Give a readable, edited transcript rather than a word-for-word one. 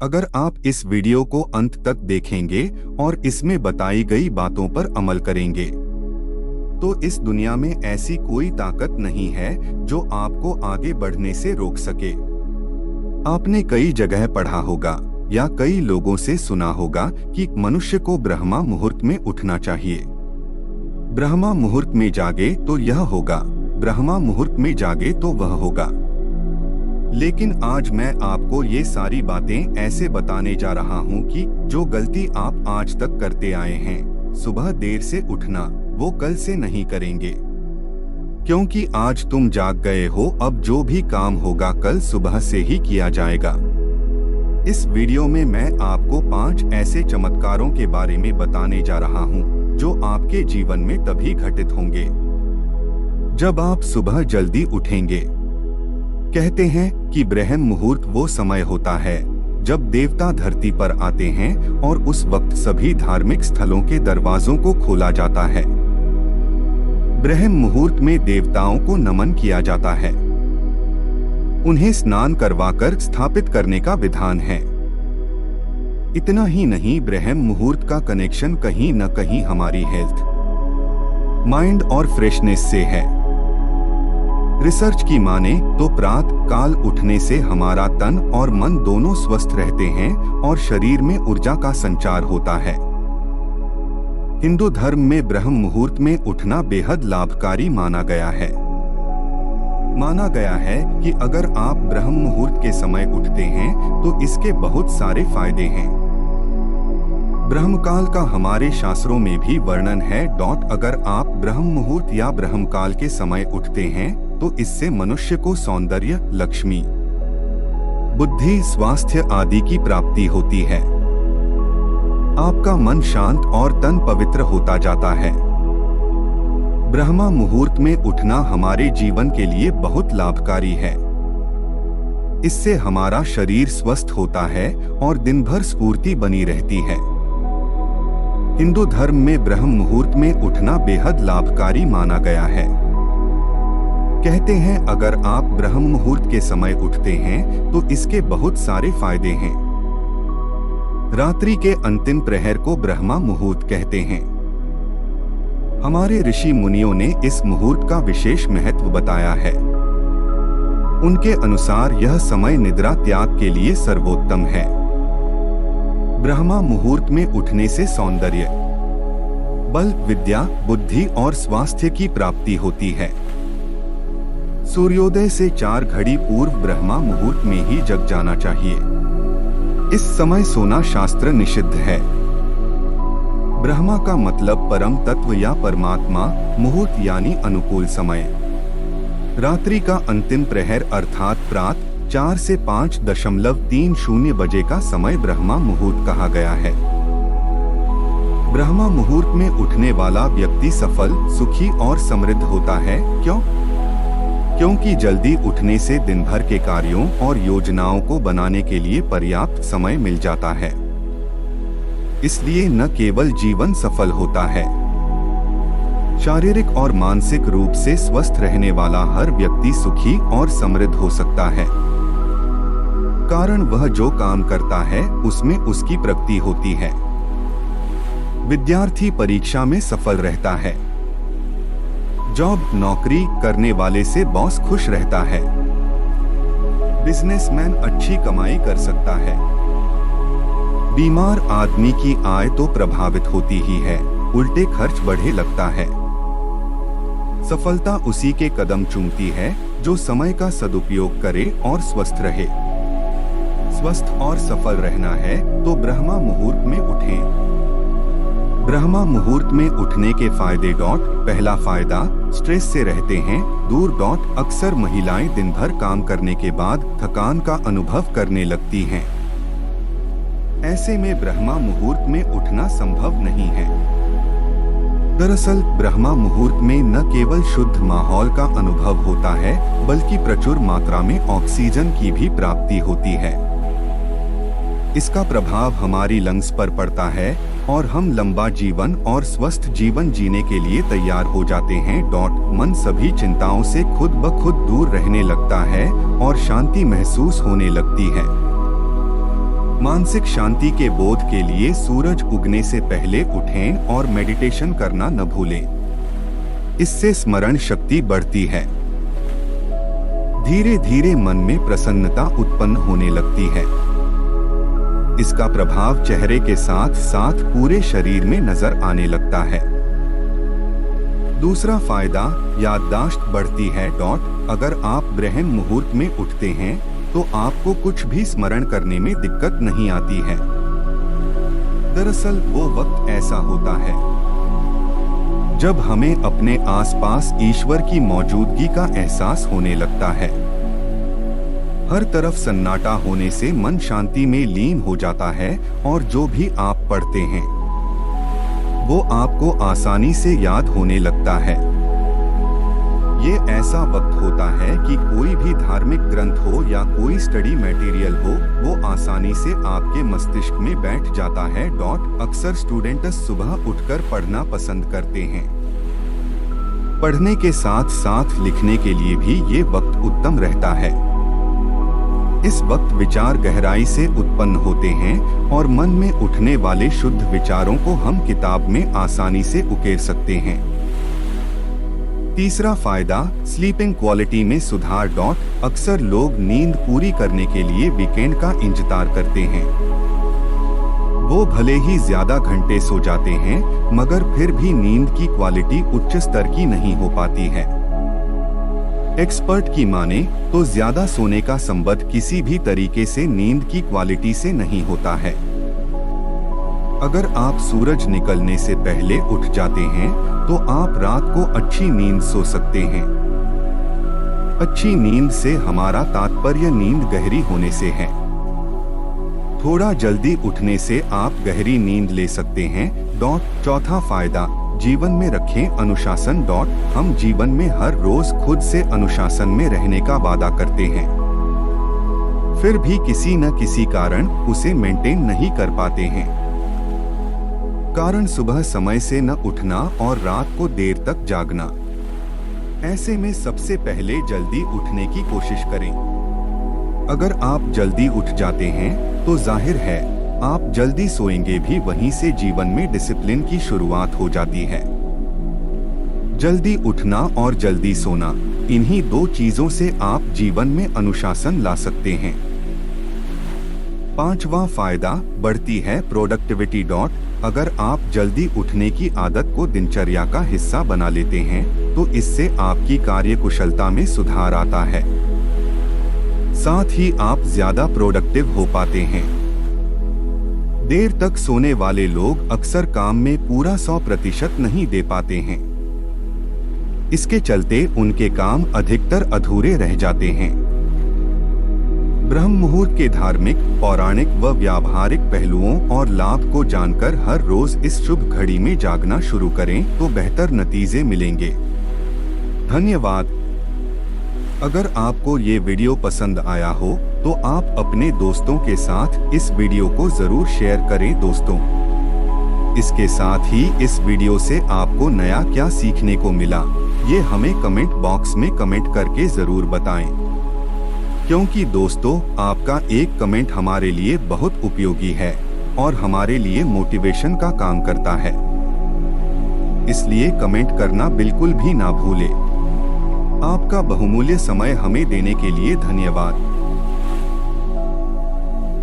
अगर आप इस वीडियो को अंत तक देखेंगे और इसमें बताई गई बातों पर अमल करेंगे तो इस दुनिया में ऐसी कोई ताकत नहीं है जो आपको आगे बढ़ने से रोक सके। आपने कई जगह पढ़ा होगा या कई लोगों से सुना होगा कि मनुष्य को ब्रह्मा मुहूर्त में उठना चाहिए। ब्रह्मा मुहूर्त में जागे तो यह होगा, ब्रह्मा मुहूर्त में जागे तो वह होगा। लेकिन आज मैं आपको ये सारी बातें ऐसे बताने जा रहा हूँ कि जो गलती आप आज तक करते आए हैं, सुबह देर से उठना, वो कल से नहीं करेंगे। क्योंकि आज तुम जाग गए हो, अब जो भी काम होगा कल सुबह से ही किया जाएगा। इस वीडियो में मैं आपको 5 ऐसे चमत्कारों के बारे में बताने जा रहा हूँ जो आपके जीवन में तभी घटित होंगे जब आप सुबह जल्दी उठेंगे। कहते हैं कि ब्रह्म मुहूर्त वो समय होता है जब देवता धरती पर आते हैं और उस वक्त सभी धार्मिक स्थलों के दरवाजों को खोला जाता है। ब्रह्म मुहूर्त में देवताओं को नमन किया जाता है, उन्हें स्नान करवाकर स्थापित करने का विधान है। इतना ही नहीं, ब्रह्म मुहूर्त का कनेक्शन कहीं न कहीं हमारी हेल्थ, माइंड और फ्रेशनेस से है। रिसर्च की माने तो प्रातः काल उठने से हमारा तन और मन दोनों स्वस्थ रहते हैं और शरीर में ऊर्जा का संचार होता है। हिंदू धर्म में ब्रह्म मुहूर्त में उठना बेहद लाभकारी माना गया है। माना गया है कि अगर आप ब्रह्म मुहूर्त के समय उठते हैं तो इसके बहुत सारे फायदे हैं। ब्रह्मकाल का हमारे शास्त्रों में भी वर्णन है। अगर आप ब्रह्म मुहूर्त या ब्रह्मकाल के समय उठते हैं तो इससे मनुष्य को सौंदर्य, लक्ष्मी, बुद्धि, स्वास्थ्य आदि की प्राप्ति होती है। आपका मन शांत और तन पवित्र होता जाता है। ब्रह्मा मुहूर्त में उठना हमारे जीवन के लिए बहुत लाभकारी है। इससे हमारा शरीर स्वस्थ होता है और दिन भर स्फूर्ति बनी रहती है। हिंदू धर्म में ब्रह्म मुहूर्त में उठना बेहद लाभकारी माना गया है। कहते हैं अगर आप ब्रह्म मुहूर्त के समय उठते हैं तो इसके बहुत सारे फायदे हैं। रात्रि के अंतिम प्रहर को ब्रह्मा मुहूर्त कहते हैं। हमारे ऋषि मुनियों ने इस मुहूर्त का विशेष महत्व बताया है। उनके अनुसार यह समय निद्रा त्याग के लिए सर्वोत्तम है। ब्रह्मा मुहूर्त में उठने से सौंदर्य, बल, विद्या, बुद्धि और स्वास्थ्य की प्राप्ति होती है। सूर्योदय से 4 घड़ी पूर्व ब्रह्मा मुहूर्त में ही जग जाना चाहिए। इस समय सोना शास्त्र निषिद्ध है। ब्रह्मा का मतलब परम तत्व या परमात्मा, मुहूर्त यानी अनुकूल समय। रात्रि का अंतिम प्रहर अर्थात प्रातः 4 से 5:30 बजे का समय ब्रह्मा मुहूर्त कहा गया है। ब्रह्मा मुहूर्त में उठने वाला व्यक्ति सफल, सुखी और समृद्ध होता है। क्योंकि जल्दी उठने से दिन भर के कार्यों और योजनाओं को बनाने के लिए पर्याप्त समय मिल जाता है। इसलिए न केवल जीवन सफल होता है, शारीरिक और मानसिक रूप से स्वस्थ रहने वाला हर व्यक्ति सुखी और समृद्ध हो सकता है। कारण वह जो काम करता है उसमें उसकी प्रगति होती है। विद्यार्थी परीक्षा में सफल रहता है। जॉब, नौकरी करने वाले से बॉस खुश रहता है। बिजनेसमैन अच्छी कमाई कर सकता है। बीमार आदमी की आय तो प्रभावित होती ही है, उल्टे खर्च बढ़े लगता है। सफलता उसी के कदम चूमती है जो समय का सदुपयोग करे और स्वस्थ रहे। स्वस्थ और सफल रहना है तो ब्रह्मा मुहूर्त में उठें। ब्रह्मा मुहूर्त में उठने के फायदे। पहला फायदा, स्ट्रेस से रहते हैं दूर। अक्सर महिलाएं दिन भर काम करने के बाद थकान का अनुभव करने लगती हैं। ऐसे में ब्रह्मा मुहूर्त में उठना संभव नहीं है। दरअसल ब्रह्मा मुहूर्त में न केवल शुद्ध माहौल का अनुभव होता है बल्कि प्रचुर मात्रा में ऑक्सीजन की भी प्राप्ति होती है। इसका प्रभाव हमारी लंग्स पर पड़ता है और हम लंबा जीवन और स्वस्थ जीवन जीने के लिए तैयार हो जाते हैं। मन सभी चिंताओं से खुद ब खुद दूर रहने लगता है और शांति महसूस होने लगती है। मानसिक शांति के बोध के लिए सूरज उगने से पहले उठें और मेडिटेशन करना न भूलें। इससे स्मरण शक्ति बढ़ती है। धीरे धीरे मन में प्रसन्नता उत्पन्न होने लगती है। इसका प्रभाव चेहरे के साथ साथ पूरे शरीर में नजर आने लगता है। दूसरा फायदा, याददाश्त बढ़ती है। अगर आप ब्रह्म मुहूर्त में उठते हैं तो आपको कुछ भी स्मरण करने में दिक्कत नहीं आती है। दरअसल वो वक्त ऐसा होता है जब हमें अपने आसपास ईश्वर की मौजूदगी का एहसास होने लगता है। हर तरफ सन्नाटा होने से मन शांति में लीन हो जाता है और जो भी आप पढ़ते हैं वो आपको आसानी से याद होने लगता है। ये ऐसा वक्त होता है कि कोई भी धार्मिक ग्रंथ हो या कोई स्टडी मटेरियल हो, वो आसानी से आपके मस्तिष्क में बैठ जाता है। अक्सर स्टूडेंट्स सुबह उठकर पढ़ना पसंद करते हैं। पढ़ने के साथ साथ लिखने के लिए भी ये वक्त उत्तम रहता है। इस वक्त विचार गहराई से उत्पन्न होते हैं और मन में उठने वाले शुद्ध विचारों को हम किताब में आसानी से उकेर सकते हैं। तीसरा फायदा, स्लीपिंग क्वालिटी में सुधार। अक्सर लोग नींद पूरी करने के लिए वीकेंड का इंतजार करते हैं। वो भले ही ज्यादा घंटे सो जाते हैं, मगर फिर भी नींद की क्वालिटी उच्च स्तर की नहीं हो पाती है। एक्सपर्ट की माने तो ज्यादा सोने का संबंध किसी भी तरीके से नींद की क्वालिटी से नहीं होता है। अगर आप सूरज निकलने से पहले उठ जाते हैं तो आप रात को अच्छी नींद सो सकते हैं। अच्छी नींद से हमारा तात्पर्य नींद गहरी होने से है। थोड़ा जल्दी उठने से आप गहरी नींद ले सकते हैं। चौथा फायदा, जीवन में रखें अनुशासन। हम जीवन में हर रोज खुद से अनुशासन में रहने का वादा करते हैं, फिर भी किसी न किसी कारण उसे मेंटेन नहीं कर पाते हैं। कारण सुबह समय से न उठना और रात को देर तक जागना। ऐसे में सबसे पहले जल्दी उठने की कोशिश करें। अगर आप जल्दी उठ जाते हैं तो जाहिर है आप जल्दी सोएंगे भी। वहीं से जीवन में डिसिप्लिन की शुरुआत हो जाती है। जल्दी उठना और जल्दी सोना, इन्हीं दो चीजों से आप जीवन में अनुशासन ला सकते हैं। पांचवा फायदा, बढ़ती है प्रोडक्टिविटी। अगर आप जल्दी उठने की आदत को दिनचर्या का हिस्सा बना लेते हैं तो इससे आपकी कार्यकुशलता में सुधार आता है। साथ ही आप ज्यादा प्रोडक्टिव हो पाते हैं। देर तक सोने वाले लोग अक्सर काम में पूरा 100% नहीं दे पाते हैं। इसके चलते उनके काम अधिकतर अधूरे रह जाते हैं। ब्रह्म मुहूर्त के धार्मिक, पौराणिक व व्यावहारिक पहलुओं और लाभ को जानकर हर रोज इस शुभ घड़ी में जागना शुरू करें तो बेहतर नतीजे मिलेंगे। धन्यवाद। अगर आपको ये वीडियो पसंद आया हो तो आप अपने दोस्तों के साथ इस वीडियो को जरूर शेयर करें दोस्तों। इसके साथ ही इस वीडियो से आपको नया क्या सीखने को मिला, ये हमें कमेंट बॉक्स में कमेंट करके जरूर बताएं। क्योंकि दोस्तों आपका एक कमेंट हमारे लिए बहुत उपयोगी है और हमारे लिए मोटिवेशन का काम करता है। इसलिए कमेंट करना बिल्कुल भी ना भूलें। आपका बहुमूल्य समय हमें देने के लिए धन्यवाद।